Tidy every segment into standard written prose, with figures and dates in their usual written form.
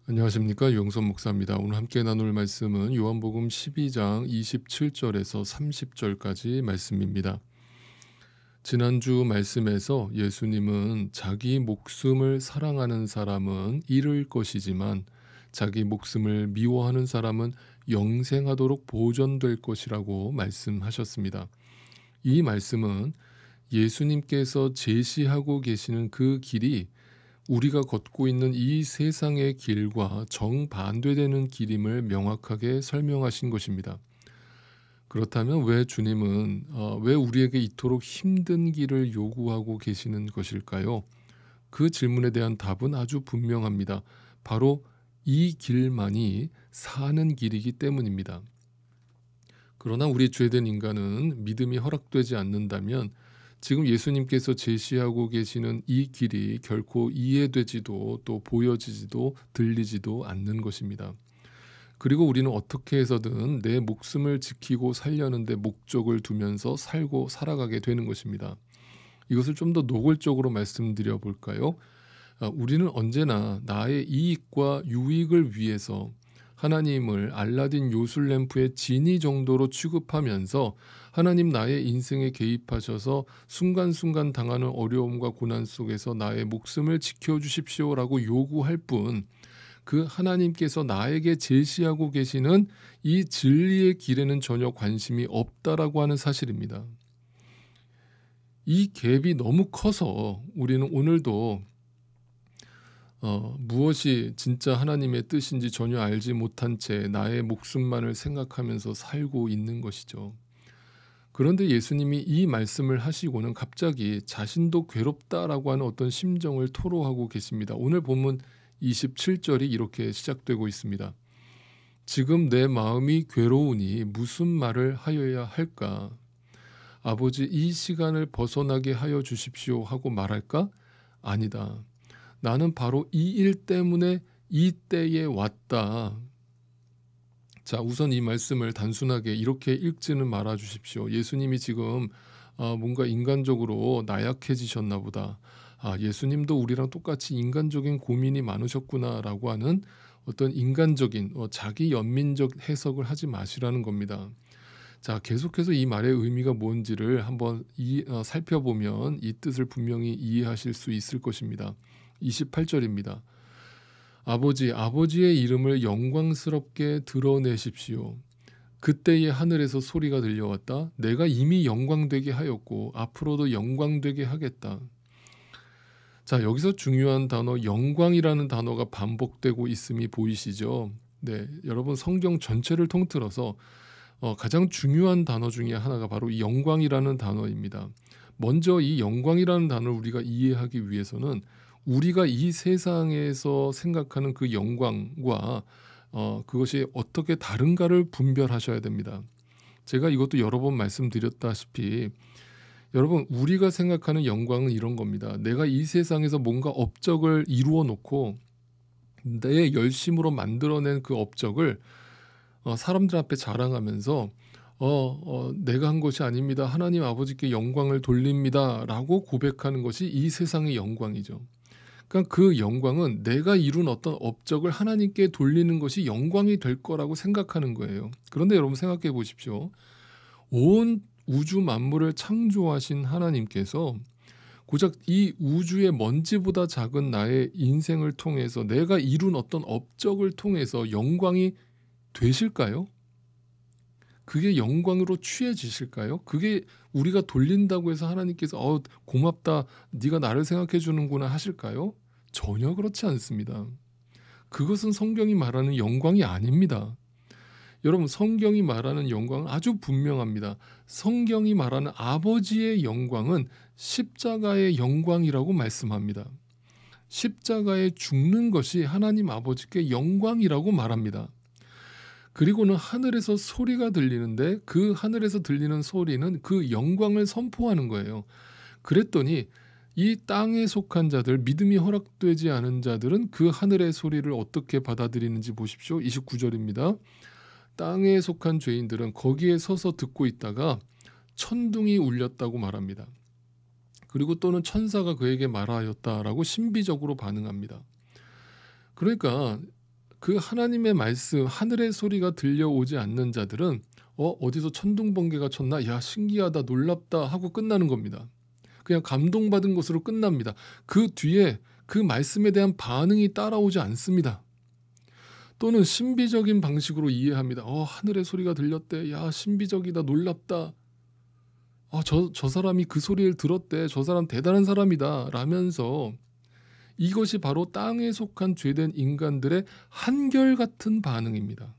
안녕하십니까, 유영선 목사입니다. 오늘 함께 나눌 말씀은 요한복음 12장 27절에서 30절까지 말씀입니다. 지난주 말씀에서 예수님은 자기 목숨을 사랑하는 사람은 잃을 것이지만 자기 목숨을 미워하는 사람은 영생하도록 보존될 것이라고 말씀하셨습니다. 이 말씀은 예수님께서 제시하고 계시는 그 길이 우리가 걷고 있는 이 세상의 길과 정반대되는 길임을 명확하게 설명하신 것입니다. 그렇다면 왜 주님은 왜 우리에게 이토록 힘든 길을 요구하고 계시는 것일까요? 그 질문에 대한 답은 아주 분명합니다. 바로 이 길만이 사는 길이기 때문입니다. 그러나 우리 죄된 인간은 믿음이 허락되지 않는다면 지금 예수님께서 제시하고 계시는 이 길이 결코 이해되지도 또 보여지지도 들리지도 않는 것입니다. 그리고 우리는 어떻게 해서든 내 목숨을 지키고 살려는데 목적을 두면서 살고 살아가게 되는 것입니다. 이것을 좀 더 노골적으로 말씀드려 볼까요? 우리는 언제나 나의 이익과 유익을 위해서 하나님을 알라딘 요술램프의 지니 정도로 취급하면서 하나님 나의 인생에 개입하셔서 순간순간 당하는 어려움과 고난 속에서 나의 목숨을 지켜주십시오라고 요구할 뿐, 그 하나님께서 나에게 제시하고 계시는 이 진리의 길에는 전혀 관심이 없다라고 하는 사실입니다. 이 갭이 너무 커서 우리는 오늘도 무엇이 진짜 하나님의 뜻인지 전혀 알지 못한 채 나의 목숨만을 생각하면서 살고 있는 것이죠. 그런데 예수님이 이 말씀을 하시고는 갑자기 자신도 괴롭다라고 하는 어떤 심정을 토로하고 계십니다. 오늘 본문 27절이 이렇게 시작되고 있습니다. 지금 내 마음이 괴로우니 무슨 말을 하여야 할까? 아버지, 이 시간을 벗어나게 하여 주십시오 하고 말할까? 아니다. 나는 바로 이 일 때문에 이 때에 왔다. 자, 우선 이 말씀을 단순하게 이렇게 읽지는 말아 주십시오. 예수님이 지금 뭔가 인간적으로 나약해지셨나 보다. 예수님도 우리랑 똑같이 인간적인 고민이 많으셨구나라고 하는 어떤 인간적인 자기 연민적 해석을 하지 마시라는 겁니다. 자, 계속해서 이 말의 의미가 뭔지를 한번 살펴보면 이 뜻을 분명히 이해하실 수 있을 것입니다. 28절입니다. 아버지, 아버지의 이름을 영광스럽게 드러내십시오. 그때의 하늘에서 소리가 들려왔다. 내가 이미 영광되게 하였고 앞으로도 영광되게 하겠다. 자, 여기서 중요한 단어 영광이라는 단어가 반복되고 있음이 보이시죠? 네, 여러분 성경 전체를 통틀어서 가장 중요한 단어 중에 하나가 바로 이 영광이라는 단어입니다. 먼저 이 영광이라는 단어를 우리가 이해하기 위해서는 우리가 이 세상에서 생각하는 그 영광과 그것이 어떻게 다른가를 분별하셔야 됩니다. 제가 이것도 여러 번 말씀드렸다시피 여러분, 우리가 생각하는 영광은 이런 겁니다. 내가 이 세상에서 뭔가 업적을 이루어 놓고 내 열심으로 만들어낸 그 업적을 사람들 앞에 자랑하면서 내가 한 것이 아닙니다. 하나님 아버지께 영광을 돌립니다. 라고 고백하는 것이 이 세상의 영광이죠. 그러니까 그 영광은 내가 이룬 어떤 업적을 하나님께 돌리는 것이 영광이 될 거라고 생각하는 거예요. 그런데 여러분 생각해 보십시오. 온 우주 만물을 창조하신 하나님께서 고작 이 우주의 먼지보다 작은 나의 인생을 통해서 내가 이룬 어떤 업적을 통해서 영광이 되실까요? 그게 영광으로 취해지실까요? 그게 우리가 돌린다고 해서 하나님께서 고맙다, 네가 나를 생각해 주는구나 하실까요? 전혀 그렇지 않습니다. 그것은 성경이 말하는 영광이 아닙니다. 여러분, 성경이 말하는 영광은 아주 분명합니다. 성경이 말하는 아버지의 영광은 십자가의 영광이라고 말씀합니다. 십자가에 죽는 것이 하나님 아버지께 영광이라고 말합니다. 그리고는 하늘에서 소리가 들리는데 그 하늘에서 들리는 소리는 그 영광을 선포하는 거예요. 그랬더니 이 땅에 속한 자들, 믿음이 허락되지 않은 자들은 그 하늘의 소리를 어떻게 받아들이는지 보십시오. 29절입니다. 땅에 속한 죄인들은 거기에 서서 듣고 있다가 천둥이 울렸다고 말합니다. 그리고 또는 천사가 그에게 말하였다라고 신비적으로 반응합니다. 그러니까 그 하나님의 말씀, 하늘의 소리가 들려오지 않는 자들은 어디서 천둥번개가 쳤나? 야, 신기하다, 놀랍다 하고 끝나는 겁니다. 그냥 감동받은 것으로 끝납니다. 그 뒤에 그 말씀에 대한 반응이 따라오지 않습니다. 또는 신비적인 방식으로 이해합니다. 하늘의 소리가 들렸대. 야, 신비적이다, 놀랍다. 저 사람이 그 소리를 들었대. 저 사람 대단한 사람이다 라면서 이것이 바로 땅에 속한 죄된 인간들의 한결같은 반응입니다.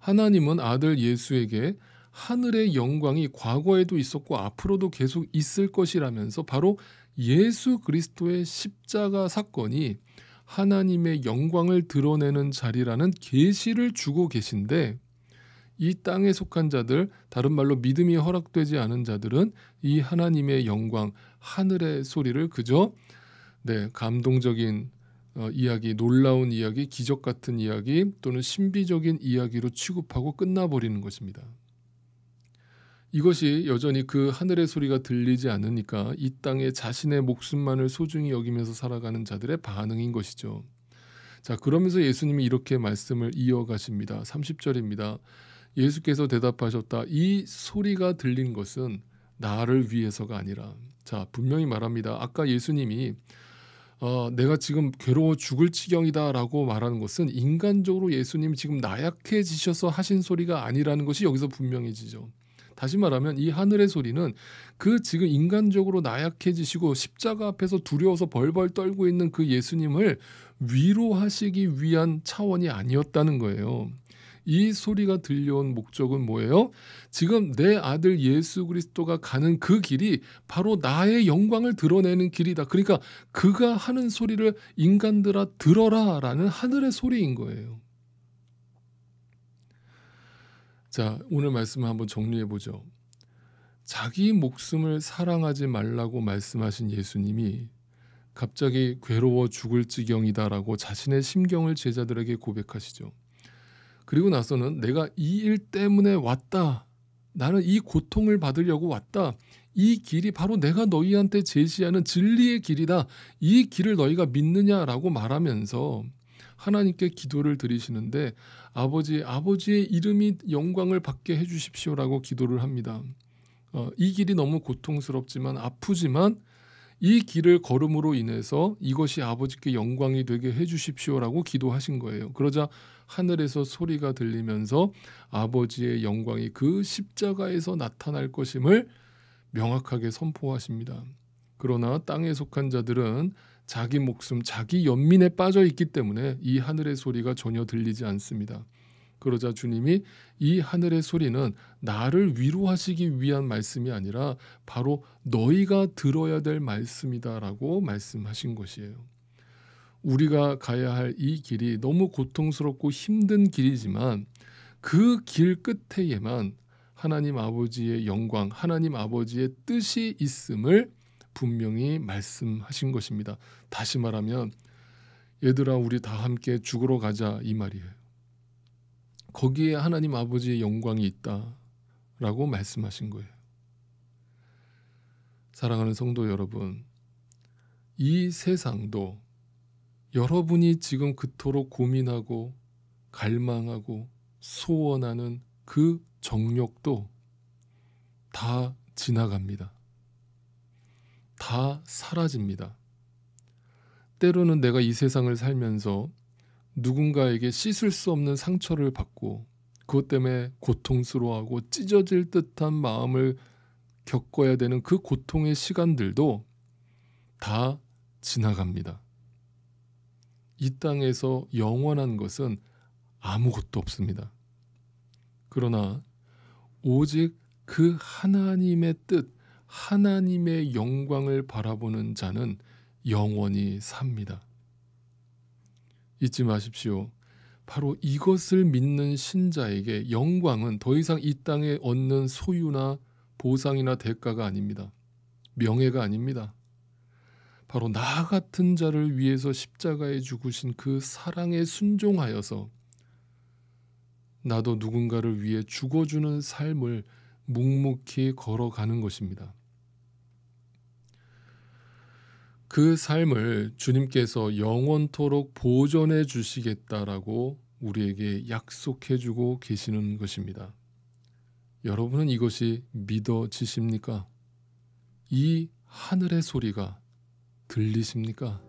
하나님은 아들 예수에게 하늘의 영광이 과거에도 있었고 앞으로도 계속 있을 것이라면서 바로 예수 그리스도의 십자가 사건이 하나님의 영광을 드러내는 자리라는 계시를 주고 계신데, 이 땅에 속한 자들, 다른 말로 믿음이 허락되지 않은 자들은 이 하나님의 영광, 하늘의 소리를 그저 감동적인 이야기, 놀라운 이야기, 기적 같은 이야기 또는 신비적인 이야기로 취급하고 끝나버리는 것입니다. 이것이 여전히 그 하늘의 소리가 들리지 않으니까 이 땅에 자신의 목숨만을 소중히 여기면서 살아가는 자들의 반응인 것이죠. 자, 그러면서 예수님이 이렇게 말씀을 이어가십니다. 30절입니다. 예수께서 대답하셨다. 이 소리가 들린 것은 나를 위해서가 아니라. 자, 분명히 말합니다. 아까 예수님이 내가 지금 괴로워 죽을 지경이다 라고 말하는 것은 인간적으로 예수님이 지금 나약해지셔서 하신 소리가 아니라는 것이 여기서 분명해지죠. 다시 말하면 이 하늘의 소리는 그 지금 인간적으로 나약해지시고 십자가 앞에서 두려워서 벌벌 떨고 있는 그 예수님을 위로하시기 위한 차원이 아니었다는 거예요. 이 소리가 들려온 목적은 뭐예요? 지금 내 아들 예수 그리스도가 가는 그 길이 바로 나의 영광을 드러내는 길이다. 그러니까 그가 하는 소리를 인간들아 들어라 라는 하늘의 소리인 거예요. 자, 오늘 말씀을 한번 정리해 보죠. 자기 목숨을 사랑하지 말라고 말씀하신 예수님이 갑자기 괴로워 죽을 지경이다라고 자신의 심경을 제자들에게 고백하시죠. 그리고 나서는 내가 이 일 때문에 왔다. 나는 이 고통을 받으려고 왔다. 이 길이 바로 내가 너희한테 제시하는 진리의 길이다. 이 길을 너희가 믿느냐라고 말하면서 하나님께 기도를 드리시는데 아버지의 이름이 영광을 받게 해주십시오라고 기도를 합니다. 이 길이 너무 고통스럽지만 아프지만 이 길을 걸음으로 인해서 이것이 아버지께 영광이 되게 해주십시오라고 기도하신 거예요. 그러자 하늘에서 소리가 들리면서 아버지의 영광이 그 십자가에서 나타날 것임을 명확하게 선포하십니다. 그러나 땅에 속한 자들은 자기 목숨, 자기 연민에 빠져 있기 때문에 이 하늘의 소리가 전혀 들리지 않습니다. 그러자 주님이 이 하늘의 소리는 나를 위로하시기 위한 말씀이 아니라 바로 너희가 들어야 될 말씀이다라고 말씀하신 것이에요. 우리가 가야 할 이 길이 너무 고통스럽고 힘든 길이지만 그 길 끝에에만 하나님 아버지의 영광, 하나님 아버지의 뜻이 있음을 분명히 말씀하신 것입니다. 다시 말하면 얘들아 우리 다 함께 죽으러 가자 이 말이에요. 거기에 하나님 아버지의 영광이 있다라고 말씀하신 거예요. 사랑하는 성도 여러분, 이 세상도 여러분이 지금 그토록 고민하고 갈망하고 소원하는 그 정욕도 다 지나갑니다. 다 사라집니다. 때로는 내가 이 세상을 살면서 누군가에게 씻을 수 없는 상처를 받고 그것 때문에 고통스러워하고 찢어질 듯한 마음을 겪어야 되는 그 고통의 시간들도 다 지나갑니다. 이 땅에서 영원한 것은 아무것도 없습니다. 그러나 오직 그 하나님의 뜻, 하나님의 영광을 바라보는 자는 영원히 삽니다. 잊지 마십시오. 바로 이것을 믿는 신자에게 영광은 더 이상 이 땅에 얻는 소유나 보상이나 대가가 아닙니다. 명예가 아닙니다. 바로 나 같은 자를 위해서 십자가에 죽으신 그 사랑에 순종하여서 나도 누군가를 위해 죽어주는 삶을 묵묵히 걸어가는 것입니다. 그 삶을 주님께서 영원토록 보존해 주시겠다라고 우리에게 약속해 주고 계시는 것입니다. 여러분은 이것이 믿어지십니까? 이 하늘의 소리가 들리십니까?